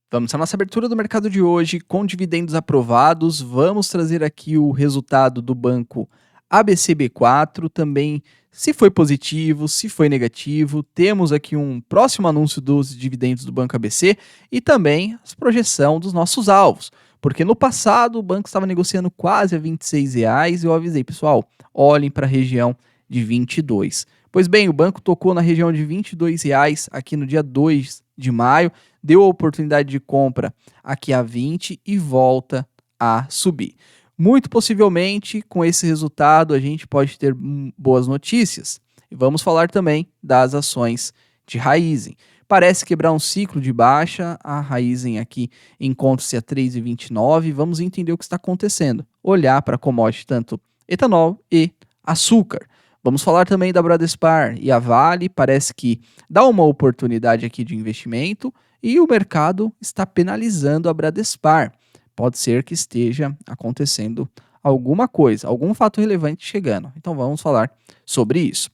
Vamos à nossa abertura do mercado de hoje com dividendos aprovados. Vamos trazer aqui o resultado do banco ABCB4, também se foi positivo, se foi negativo. Temos aqui um próximo anúncio dos dividendos do Banco ABC e também a projeção dos nossos alvos. Porque no passado o banco estava negociando quase a R$ 26 e eu avisei, pessoal, olhem para a região de 22. Pois bem, o banco tocou na região de R$ 22 aqui no dia 2 de maio, deu a oportunidade de compra aqui a 20 e volta a subir. Muito possivelmente, com esse resultado, a gente pode ter boas notícias. E vamos falar também das ações de Raízen. Parece quebrar um ciclo de baixa, a Raízen aqui encontra-se a 3,29. Vamos entender o que está acontecendo. Olhar para a commodity tanto etanol e açúcar. Vamos falar também da Bradespar e a Vale, parece que dá uma oportunidade aqui de investimento e o mercado está penalizando a Bradespar. Pode ser que esteja acontecendo alguma coisa, algum fato relevante chegando. Então vamos falar sobre isso.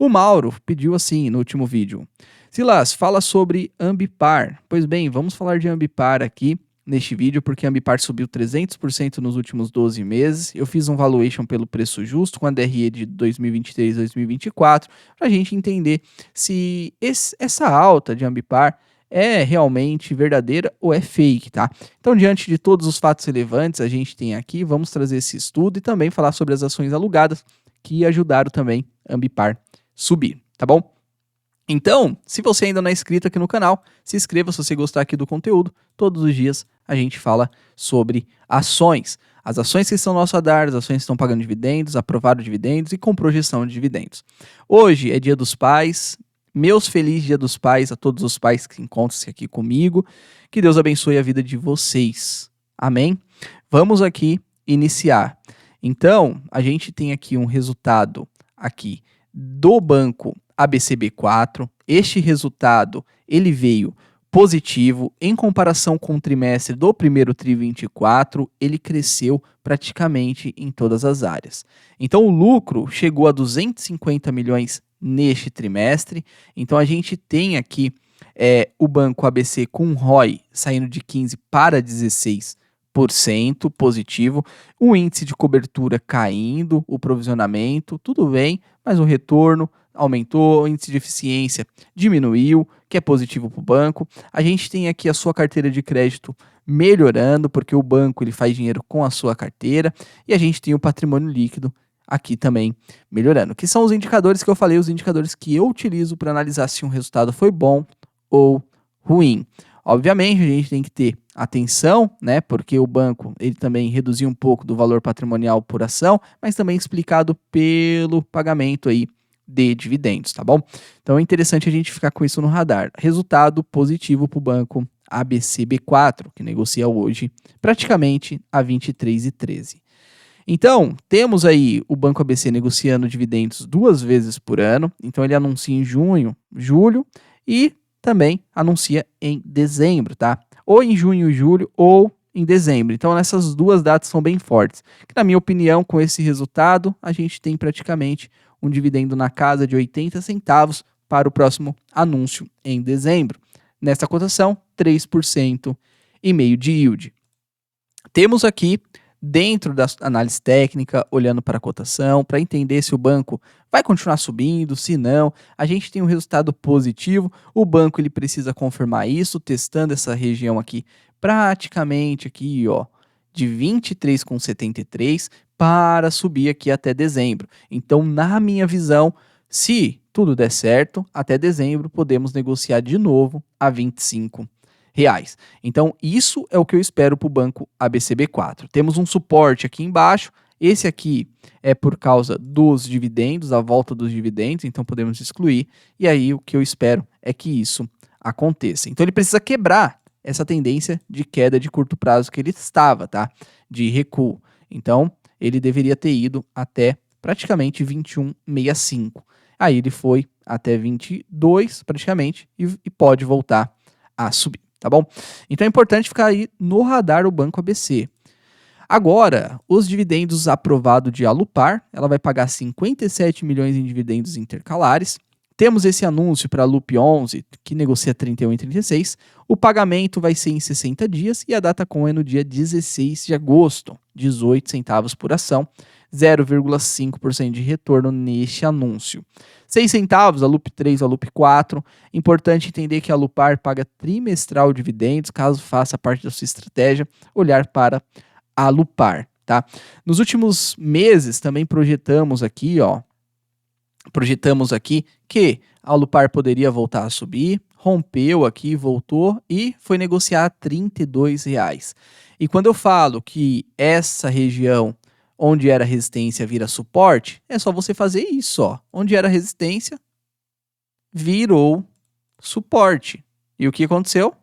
O Mauro pediu assim no último vídeo: Silas, fala sobre Ambipar. Pois bem, vamos falar de Ambipar aqui neste vídeo, porque a Ambipar subiu 300% nos últimos 12 meses. Eu fiz um valuation pelo preço justo com a DRE de 2023 e 2024, para a gente entender se essa alta de Ambipar é realmente verdadeira ou é fake, tá? Então, diante de todos os fatos relevantes, a gente tem aqui, vamos trazer esse estudo e também falar sobre as ações alugadas que ajudaram também a Ambipar subir, tá bom? Então, se você ainda não é inscrito aqui no canal, se inscreva se você gostar aqui do conteúdo. Todos os dias a gente fala sobre ações. As ações que estão no nosso radar, as ações que estão pagando dividendos, aprovaram dividendos e com projeção de dividendos. Hoje é Dia dos Pais. Meus felizes Dia dos Pais a todos os pais que encontram-se aqui comigo. Que Deus abençoe a vida de vocês. Amém? Vamos aqui iniciar. Então, a gente tem aqui um resultado aqui do banco ABCB4. Este resultado ele veio positivo em comparação com o trimestre do primeiro tri 24, ele cresceu praticamente em todas as áreas. Então o lucro chegou a 250 milhões neste trimestre. Então a gente tem aqui o banco ABC com ROI saindo de 15 para 16% positivo, o índice de cobertura caindo, o provisionamento, tudo bem, mas o retorno aumentou, o índice de eficiência diminuiu, que é positivo para o banco. A gente tem aqui a sua carteira de crédito melhorando, porque o banco ele faz dinheiro com a sua carteira, e a gente tem o patrimônio líquido aqui também melhorando, que são os indicadores que eu falei, os indicadores que eu utilizo para analisar se um resultado foi bom ou ruim. Obviamente, a gente tem que ter atenção, né, porque o banco ele também reduziu um pouco do valor patrimonial por ação, mas também explicado pelo pagamento aí de dividendos, tá bom? Então é interessante a gente ficar com isso no radar. Resultado positivo para o banco ABCB4, que negocia hoje praticamente a 23,13. Então, temos aí o Banco ABC negociando dividendos 2 vezes por ano. Então, ele anuncia em junho, julho e também anuncia em dezembro, tá? Ou em junho e julho ou em dezembro. Então, essas duas datas são bem fortes. Que, na minha opinião, com esse resultado, a gente tem praticamente um dividendo na casa de 80 centavos para o próximo anúncio em dezembro. Nesta cotação, 3,5% de yield. Temos aqui, dentro da análise técnica, olhando para a cotação, para entender se o banco vai continuar subindo, se não, a gente tem um resultado positivo, o banco ele precisa confirmar isso, testando essa região aqui, praticamente aqui, ó, de 23,73 para subir aqui até dezembro. Então, na minha visão, se tudo der certo, até dezembro podemos negociar de novo a R$ 25. Então, isso é o que eu espero para o banco ABCB4. Temos um suporte aqui embaixo. Esse aqui é por causa dos dividendos, a volta dos dividendos, então podemos excluir. E aí o que eu espero é que isso aconteça. Então, ele precisa quebrar essa tendência de queda de curto prazo que ele estava, tá? De recuo. Então, ele deveria ter ido até praticamente 21,65. Aí ele foi até 22 praticamente e pode voltar a subir. Tá bom? Então é importante ficar aí no radar do Banco ABC. Agora, os dividendos aprovados de Alupar, ela vai pagar 57 milhões em dividendos intercalares, Temos esse anúncio para a Loop 11, que negocia 31 e 36. O pagamento vai ser em 60 dias e a data com é no dia 16 de agosto, 18 centavos por ação, 0,5% de retorno neste anúncio. 6 centavos a Loop 3 a Loop 4. Importante entender que a Lupar paga trimestral dividendos, caso faça parte da sua estratégia, olhar para a Lupar, tá? Nos últimos meses também projetamos aqui que a Lupar poderia voltar a subir, rompeu aqui, voltou e foi negociar a R$ 32. E quando eu falo que essa região onde era resistência vira suporte, é só você fazer isso, ó. Onde era resistência, virou suporte. E o que aconteceu?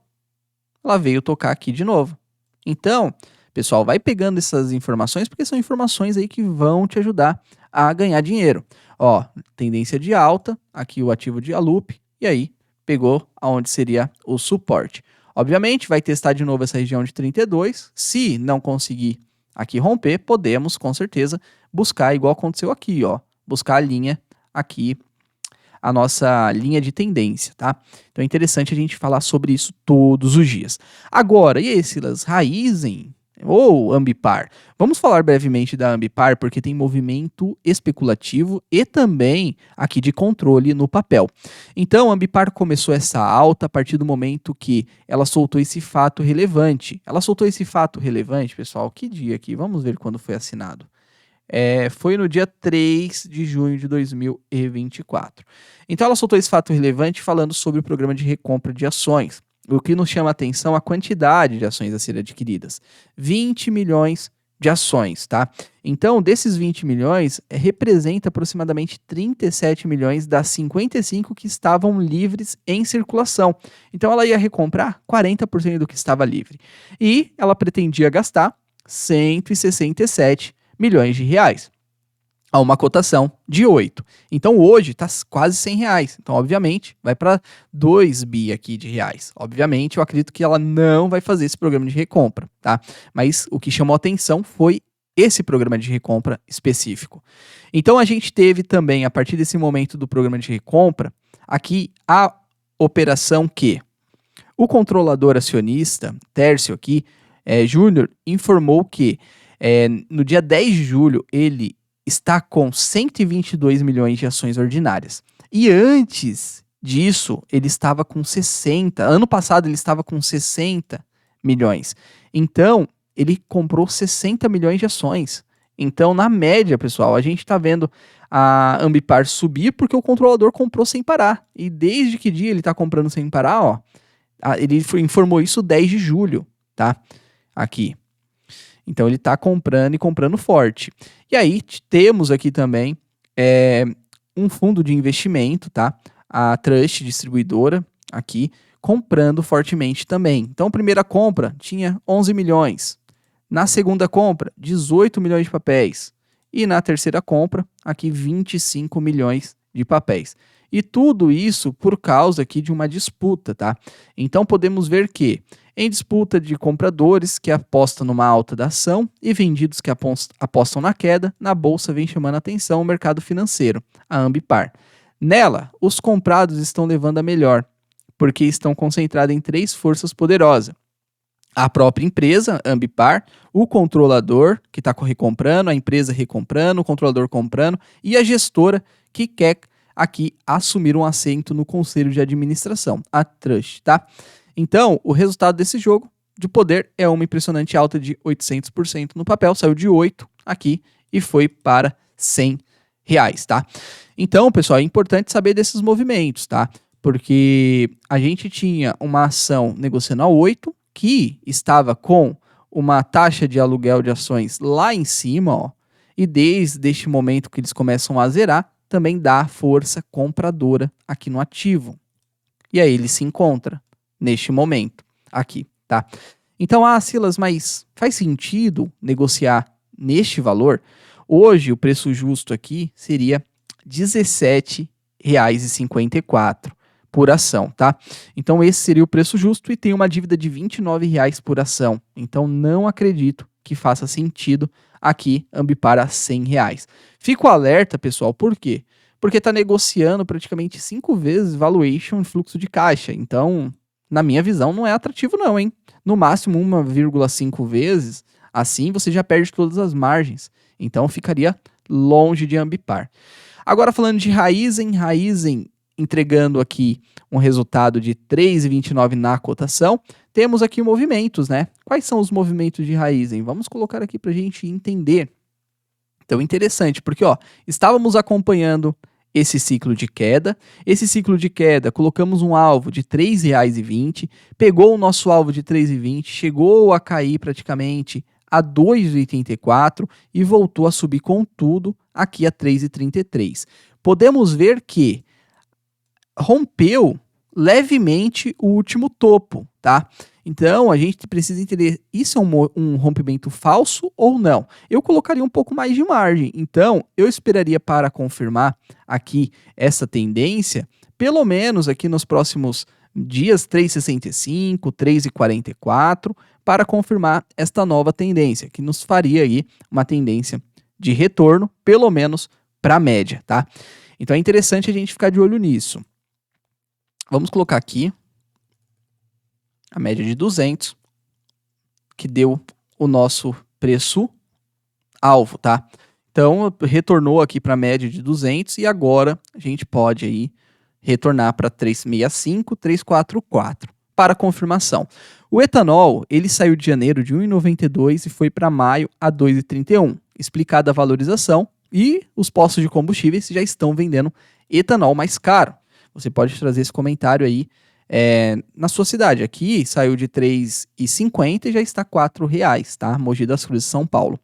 Ela veio tocar aqui de novo. Então, pessoal, vai pegando essas informações, porque são informações aí que vão te ajudar a ganhar dinheiro. Ó, tendência de alta, aqui o ativo de Alup, e aí pegou aonde seria o suporte. Obviamente, vai testar de novo essa região de 32. Se não conseguir aqui romper, podemos, com certeza, buscar, igual aconteceu aqui, ó, buscar a linha aqui, a nossa linha de tendência, tá? Então é interessante a gente falar sobre isso todos os dias. Agora, e aí, Silas, Raizen ou Ambipar? Vamos falar brevemente da Ambipar, porque tem movimento especulativo e também aqui de controle no papel. Então, a Ambipar começou essa alta a partir do momento que ela soltou esse fato relevante. Ela soltou esse fato relevante, pessoal, que dia aqui? Vamos ver quando foi assinado. Foi no dia 3 de junho de 2024. Então ela soltou esse fato relevante falando sobre o programa de recompra de ações. O que nos chama a atenção é a quantidade de ações a serem adquiridas. 20 milhões de ações, tá? Então, desses 20 milhões, representa aproximadamente 37 milhões das 55 que estavam livres em circulação. Então ela ia recomprar 40% do que estava livre. E ela pretendia gastar 167 milhões de reais, a uma cotação de 8. Então hoje está quase 100 reais. Então, obviamente, vai para 2 bi aqui de reais. Obviamente, eu acredito que ela não vai fazer esse programa de recompra, tá? Mas o que chamou atenção foi esse programa de recompra específico. Então, a gente teve também, a partir desse momento do programa de recompra, aqui a operação que o controlador acionista, Tércio aqui, Júnior, informou que no dia 10 de julho, ele está com 122 milhões de ações ordinárias. E antes disso, ele estava com 60. Ano passado, ele estava com 60 milhões. Então, ele comprou 60 milhões de ações. Então, na média, pessoal, a gente está vendo a Ambipar subir porque o controlador comprou sem parar. E desde que dia ele está comprando sem parar, ó, ele informou isso 10 de julho, tá? Aqui. Então ele está comprando e comprando forte. E aí temos aqui também um fundo de investimento, tá? A Trust Distribuidora aqui comprando fortemente também. Então a primeira compra tinha 11 milhões. Na segunda compra, 18 milhões de papéis. E na terceira compra, aqui 25 milhões de papéis. E tudo isso por causa aqui de uma disputa, tá? Então podemos ver que em disputa de compradores que apostam numa alta da ação e vendidos que apostam na queda, na bolsa vem chamando a atenção o mercado financeiro, a Ambipar. Nela, os comprados estão levando a melhor, porque estão concentrados em 3 forças poderosas. A própria empresa, Ambipar, o controlador, que está recomprando, a empresa recomprando, o controlador comprando, e a gestora, que quer aqui assumir um assento no conselho de administração, a Trust, tá? Então, o resultado desse jogo de poder é uma impressionante alta de 800% no papel, saiu de 8 aqui e foi para 100 reais, tá? Então, pessoal, é importante saber desses movimentos, tá? Porque a gente tinha uma ação negociando a 8, que estava com uma taxa de aluguel de ações lá em cima, ó, e desde este momento que eles começam a zerar, também dá força compradora aqui no ativo. E aí ele se encontra neste momento aqui, tá? Então, Silas, mas faz sentido negociar neste valor? Hoje, o preço justo aqui seria R$ 17,54 por ação, tá? Então, esse seria o preço justo e tem uma dívida de R$ 29,00 por ação. Então, não acredito que faça sentido aqui Ambipar a R$ 100. Fico alerta, pessoal, por quê? porque está negociando praticamente 5 vezes valuation e fluxo de caixa. Então, na minha visão, não é atrativo não, hein? No máximo 1,5 vezes, assim você já perde todas as margens. Então, ficaria longe de Ambipar. Agora falando de Raizen entregando aqui um resultado de 3,29 na cotação, temos aqui movimentos, né? Quais são os movimentos de Raizen? Vamos colocar aqui para a gente entender. Então, interessante, porque ó, estávamos acompanhando esse ciclo de queda. Esse ciclo de queda, colocamos um alvo de R$ 3,20, pegou o nosso alvo de 3,20, chegou a cair praticamente a 2,84 e voltou a subir com tudo aqui a 3,33. Podemos ver que rompeu levemente o último topo, tá? Então, a gente precisa entender, isso é um rompimento falso ou não? Eu colocaria um pouco mais de margem. Então, eu esperaria para confirmar aqui essa tendência, pelo menos aqui nos próximos dias, 3,65, 3,44, para confirmar esta nova tendência, que nos faria aí uma tendência de retorno, pelo menos para a média, tá? Então, é interessante a gente ficar de olho nisso. Vamos colocar aqui a média de 200, que deu o nosso preço alvo, tá? Então, retornou aqui para a média de 200 e agora a gente pode aí retornar para 365, 344 para confirmação. O etanol, ele saiu de janeiro de 1,92 e foi para maio a 2,31. Explicada a valorização e os postos de combustíveis já estão vendendo etanol mais caro. Você pode trazer esse comentário aí na sua cidade. Aqui saiu de R$ 3,50 e já está R$ 4,00, tá? Mogi das Cruzes, São Paulo.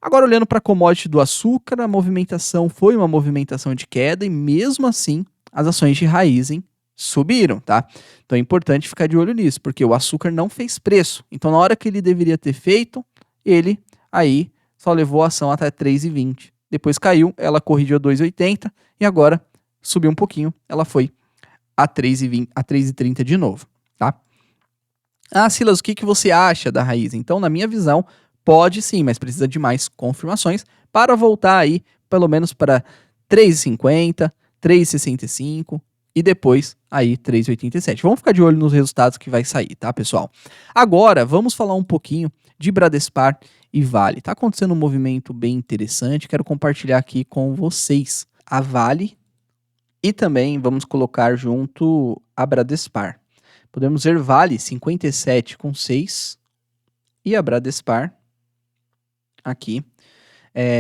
Agora, olhando para a commodity do açúcar, a movimentação foi uma movimentação de queda e mesmo assim as ações de Raizen subiram, tá? Então é importante ficar de olho nisso, porque o açúcar não fez preço. Então na hora que ele deveria ter feito, ele aí só levou a ação até 3,20. Depois caiu, ela corrigiu a 2,80 e agora subiu um pouquinho, ela foi a 3,20, a 3,30 de novo, tá? Ah, Silas, o que você acha da Raizen? Então, na minha visão, pode sim, mas precisa de mais confirmações para voltar aí, pelo menos para 3,50, 3,65 e depois aí 3,87. Vamos ficar de olho nos resultados que vai sair, tá, pessoal? Agora, vamos falar um pouquinho de Bradespar e Vale. Tá acontecendo um movimento bem interessante, quero compartilhar aqui com vocês. A Vale e também vamos colocar junto a Bradespar. Podemos ver Vale 57,6 e a Bradespar aqui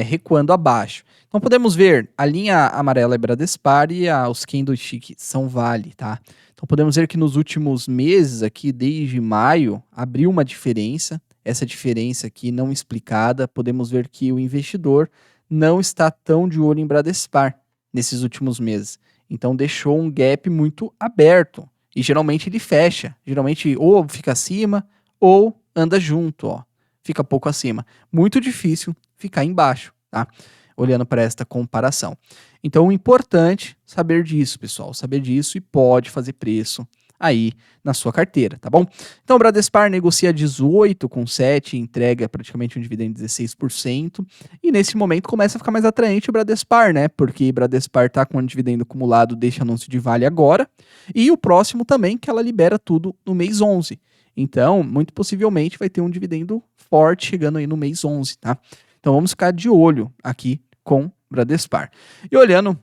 recuando abaixo. Então podemos ver a linha amarela é Bradespar e os candlesticks são Vale, tá? Então podemos ver que nos últimos meses aqui, desde maio, abriu uma diferença. Essa diferença aqui não explicada, podemos ver que o investidor não está tão de olho em Bradespar nesses últimos meses. Então deixou um gap muito aberto e geralmente ele fecha. Geralmente ou fica acima ou anda junto, ó. Fica pouco acima. Muito difícil ficar embaixo, tá? Olhando para esta comparação. Então o importante é saber disso, pessoal. Saber disso e pode fazer preço aí na sua carteira, tá bom? Então o Bradespar negocia 18,7, entrega praticamente um dividendo de 16%, e nesse momento começa a ficar mais atraente o Bradespar, né? Porque Bradespar tá com um dividendo acumulado deste anúncio de Vale agora, e o próximo também, que ela libera tudo no mês 11. Então, muito possivelmente vai ter um dividendo forte chegando aí no mês 11, tá? Então vamos ficar de olho aqui com Bradespar. E olhando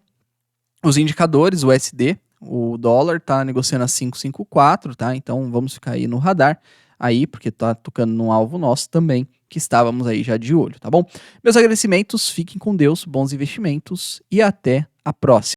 os indicadores, o USD, o dólar está negociando a 5,54, tá? Então vamos ficar aí no radar, aí, porque tá tocando num alvo nosso também, que estávamos aí já de olho, tá bom? Meus agradecimentos, fiquem com Deus, bons investimentos e até a próxima.